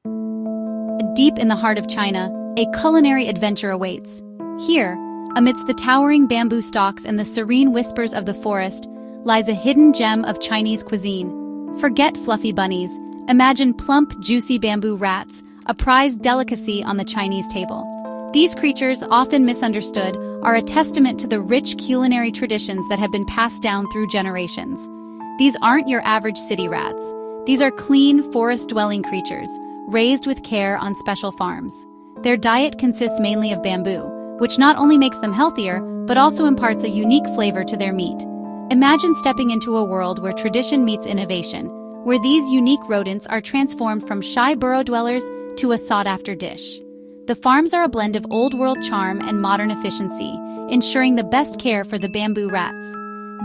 Deep in the heart of China, a culinary adventure awaits. Here, amidst the towering bamboo stalks and the serene whispers of the forest, lies a hidden gem of Chinese cuisine. Forget fluffy bunnies. Imagine plump, juicy bamboo rats, a prized delicacy on the Chinese table. These creatures, often misunderstood, are a testament to the rich culinary traditions that have been passed down through generations. These aren't your average city rats. These are clean, forest-dwelling creatures, raised with care on special farms. Their diet consists mainly of bamboo, which not only makes them healthier, but also imparts a unique flavor to their meat. Imagine stepping into a world where tradition meets innovation, where these unique rodents are transformed from shy burrow dwellers to a sought-after dish. The farms are a blend of old-world charm and modern efficiency, ensuring the best care for the bamboo rats.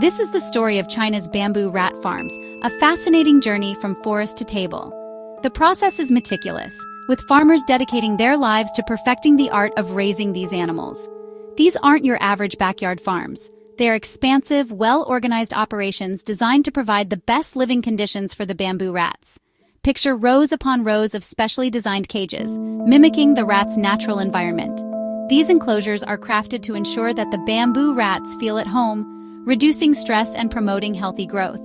This is the story of China's bamboo rat farms, a fascinating journey from forest to table. The process is meticulous, with farmers dedicating their lives to perfecting the art of raising these animals. These aren't your average backyard farms. They are expansive, well-organized operations designed to provide the best living conditions for the bamboo rats. Picture rows upon rows of specially designed cages, mimicking the rat's natural environment. These enclosures are crafted to ensure that the bamboo rats feel at home, reducing stress and promoting healthy growth.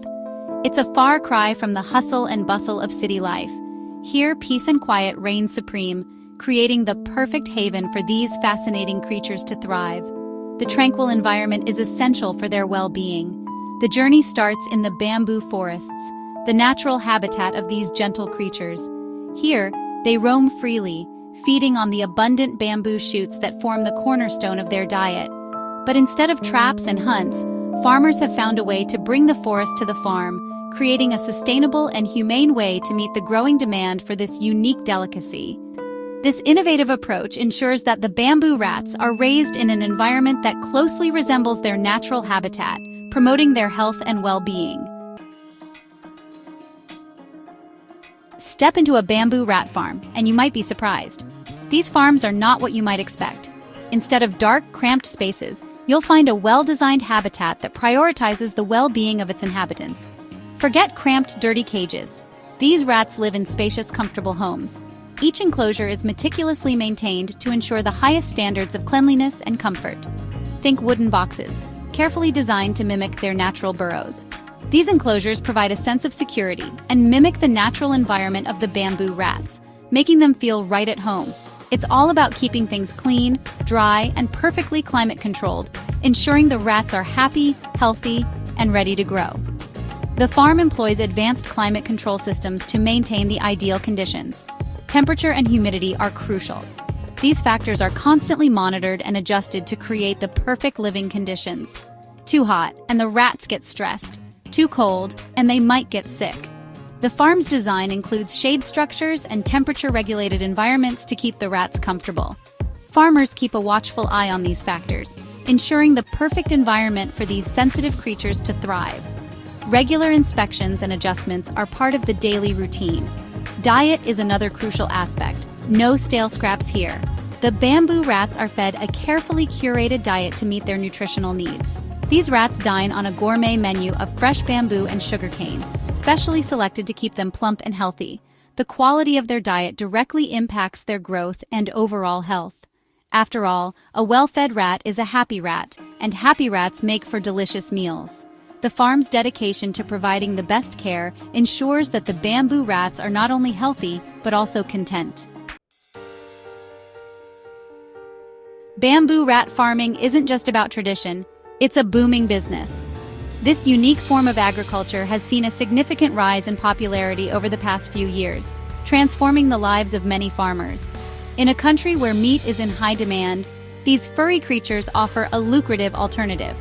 It's a far cry from the hustle and bustle of city life. Here, peace and quiet reign supreme, creating the perfect haven for these fascinating creatures to thrive. The tranquil environment is essential for their well-being. The journey starts in the bamboo forests, the natural habitat of these gentle creatures. Here, they roam freely, feeding on the abundant bamboo shoots that form the cornerstone of their diet. But instead of traps and hunts, farmers have found a way to bring the forest to the farm, creating a sustainable and humane way to meet the growing demand for this unique delicacy. This innovative approach ensures that the bamboo rats are raised in an environment that closely resembles their natural habitat, promoting their health and well-being. Step into a bamboo rat farm, and you might be surprised. These farms are not what you might expect. Instead of dark, cramped spaces, you'll find a well-designed habitat that prioritizes the well-being of its inhabitants. Forget cramped, dirty cages. These rats live in spacious, comfortable homes. Each enclosure is meticulously maintained to ensure the highest standards of cleanliness and comfort. Think wooden boxes, carefully designed to mimic their natural burrows. These enclosures provide a sense of security and mimic the natural environment of the bamboo rats, making them feel right at home. It's all about keeping things clean, dry, and perfectly climate-controlled, ensuring the rats are happy, healthy, and ready to grow. The farm employs advanced climate control systems to maintain the ideal conditions. Temperature and humidity are crucial. These factors are constantly monitored and adjusted to create the perfect living conditions. Too hot, and the rats get stressed. Too cold, and they might get sick. The farm's design includes shade structures and temperature-regulated environments to keep the rats comfortable. Farmers keep a watchful eye on these factors, ensuring the perfect environment for these sensitive creatures to thrive. Regular inspections and adjustments are part of the daily routine. Diet is another crucial aspect. No stale scraps here. The bamboo rats are fed a carefully curated diet to meet their nutritional needs. These rats dine on a gourmet menu of fresh bamboo and sugarcane, specially selected to keep them plump and healthy. The quality of their diet directly impacts their growth and overall health. After all, a well-fed rat is a happy rat, and happy rats make for delicious meals. The farm's dedication to providing the best care ensures that the bamboo rats are not only healthy, but also content. Bamboo rat farming isn't just about tradition, it's a booming business. This unique form of agriculture has seen a significant rise in popularity over the past few years, transforming the lives of many farmers. In a country where meat is in high demand, these furry creatures offer a lucrative alternative.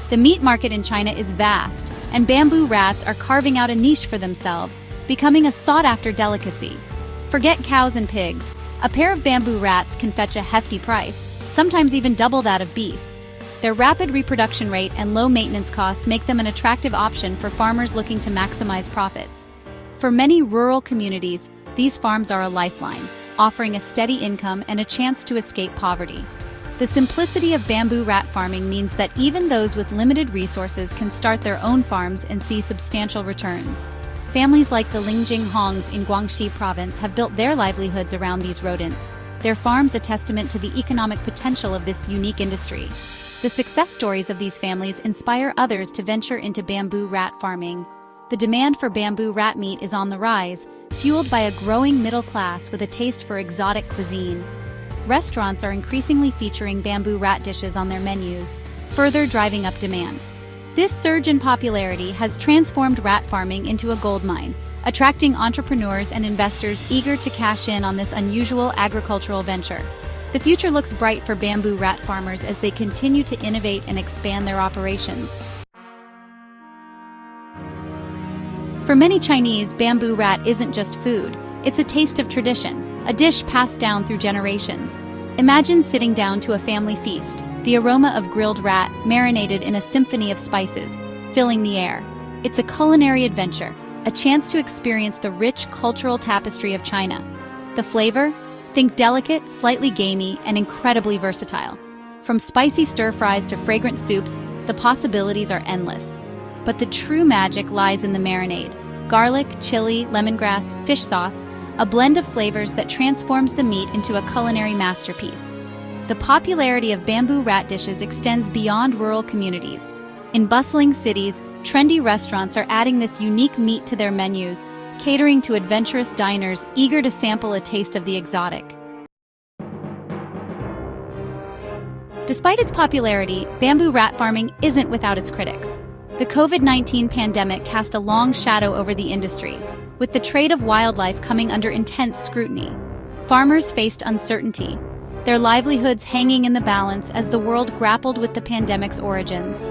The meat market in China is vast, and bamboo rats are carving out a niche for themselves, becoming a sought-after delicacy. Forget cows and pigs. A pair of bamboo rats can fetch a hefty price, sometimes even double that of beef. Their rapid reproduction rate and low maintenance costs make them an attractive option for farmers looking to maximize profits. For many rural communities, these farms are a lifeline, offering a steady income and a chance to escape poverty. The simplicity of bamboo rat farming means that even those with limited resources can start their own farms and see substantial returns. Families like the Lingjing Hongs in Guangxi province have built their livelihoods around these rodents, their farms a testament to the economic potential of this unique industry. The success stories of these families inspire others to venture into bamboo rat farming. The demand for bamboo rat meat is on the rise, fueled by a growing middle class with a taste for exotic cuisine. Restaurants are increasingly featuring bamboo rat dishes on their menus, further driving up demand. This surge in popularity has transformed rat farming into a goldmine, attracting entrepreneurs and investors eager to cash in on this unusual agricultural venture. The future looks bright for bamboo rat farmers as they continue to innovate and expand their operations. For many Chinese, bamboo rat isn't just food, it's a taste of tradition, a dish passed down through generations. Imagine sitting down to a family feast, the aroma of grilled rat marinated in a symphony of spices, filling the air. It's a culinary adventure, a chance to experience the rich cultural tapestry of China. The flavor? Think delicate, slightly gamey, and incredibly versatile. From spicy stir-fries to fragrant soups, the possibilities are endless. But the true magic lies in the marinade. Garlic, chili, lemongrass, fish sauce, a blend of flavors that transforms the meat into a culinary masterpiece. The popularity of bamboo rat dishes extends beyond rural communities. In bustling cities, trendy restaurants are adding this unique meat to their menus, catering to adventurous diners eager to sample a taste of the exotic. Despite its popularity, bamboo rat farming isn't without its critics. The COVID-19 pandemic cast a long shadow over the industry, with the trade of wildlife coming under intense scrutiny. Farmers faced uncertainty, their livelihoods hanging in the balance as the world grappled with the pandemic's origins.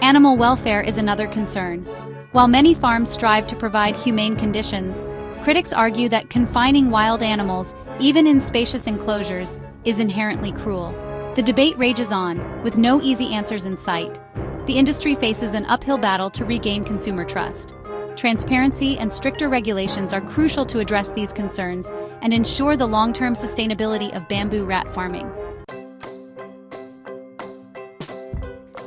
Animal welfare is another concern. While many farms strive to provide humane conditions, critics argue that confining wild animals, even in spacious enclosures, is inherently cruel. The debate rages on, with no easy answers in sight. The industry faces an uphill battle to regain consumer trust. Transparency and stricter regulations are crucial to address these concerns and ensure the long-term sustainability of bamboo rat farming.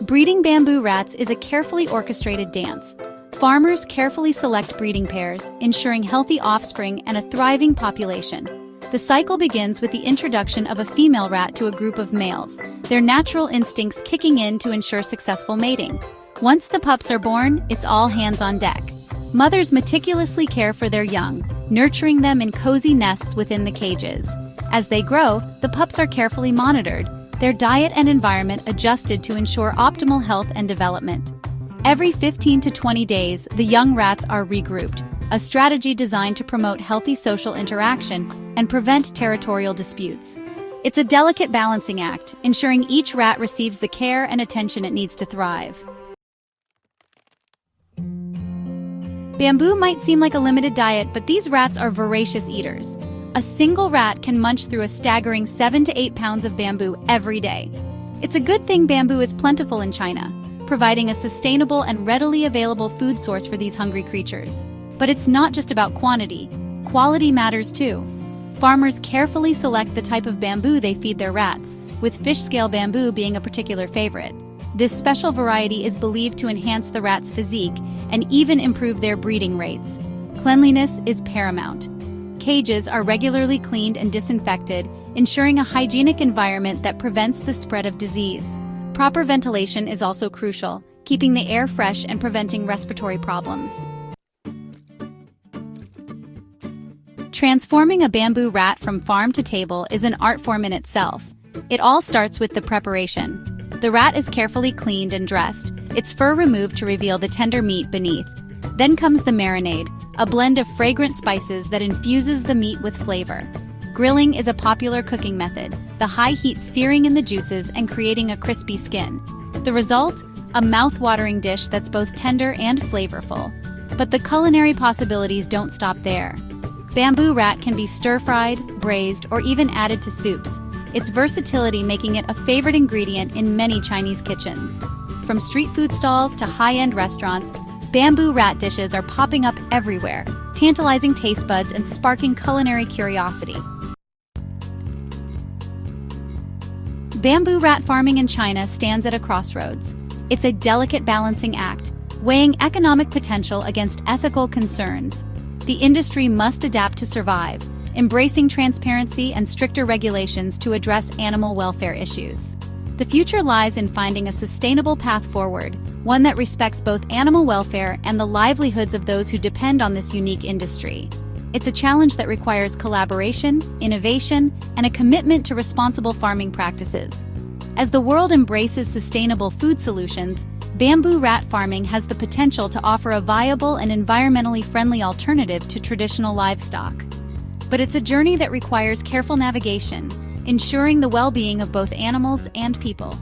Breeding bamboo rats is a carefully orchestrated dance. Farmers carefully select breeding pairs, ensuring healthy offspring and a thriving population. The cycle begins with the introduction of a female rat to a group of males, their natural instincts kicking in to ensure successful mating. Once the pups are born, it's all hands on deck. Mothers meticulously care for their young, nurturing them in cozy nests within the cages. As they grow, the pups are carefully monitored, their diet and environment adjusted to ensure optimal health and development. Every 15 to 20 days, the young rats are regrouped, a strategy designed to promote healthy social interaction and prevent territorial disputes. It's a delicate balancing act, ensuring each rat receives the care and attention it needs to thrive. Bamboo might seem like a limited diet, but these rats are voracious eaters. A single rat can munch through a staggering 7 to 8 pounds of bamboo every day. It's a good thing bamboo is plentiful in China, providing a sustainable and readily available food source for these hungry creatures. But it's not just about quantity. Quality matters too. Farmers carefully select the type of bamboo they feed their rats, with fish scale bamboo being a particular favorite. This special variety is believed to enhance the rat's physique and even improve their breeding rates. Cleanliness is paramount. Cages are regularly cleaned and disinfected, ensuring a hygienic environment that prevents the spread of disease. Proper ventilation is also crucial, keeping the air fresh and preventing respiratory problems. Transforming a bamboo rat from farm to table is an art form in itself. It all starts with the preparation. The rat is carefully cleaned and dressed, its fur removed to reveal the tender meat beneath. Then comes the marinade, a blend of fragrant spices that infuses the meat with flavor. Grilling is a popular cooking method, the high heat searing in the juices and creating a crispy skin. The result? A mouth-watering dish that's both tender and flavorful. But the culinary possibilities don't stop there. Bamboo rat can be stir-fried, braised, or even added to soups, its versatility making it a favorite ingredient in many Chinese kitchens. From street food stalls to high-end restaurants, bamboo rat dishes are popping up everywhere, tantalizing taste buds and sparking culinary curiosity. Bamboo rat farming in China stands at a crossroads. It's a delicate balancing act, weighing economic potential against ethical concerns. The industry must adapt to survive, embracing transparency and stricter regulations to address animal welfare issues. The future lies in finding a sustainable path forward, one that respects both animal welfare and the livelihoods of those who depend on this unique industry. It's a challenge that requires collaboration, innovation, and a commitment to responsible farming practices. As the world embraces sustainable food solutions, bamboo rat farming has the potential to offer a viable and environmentally friendly alternative to traditional livestock. But it's a journey that requires careful navigation, ensuring the well-being of both animals and people.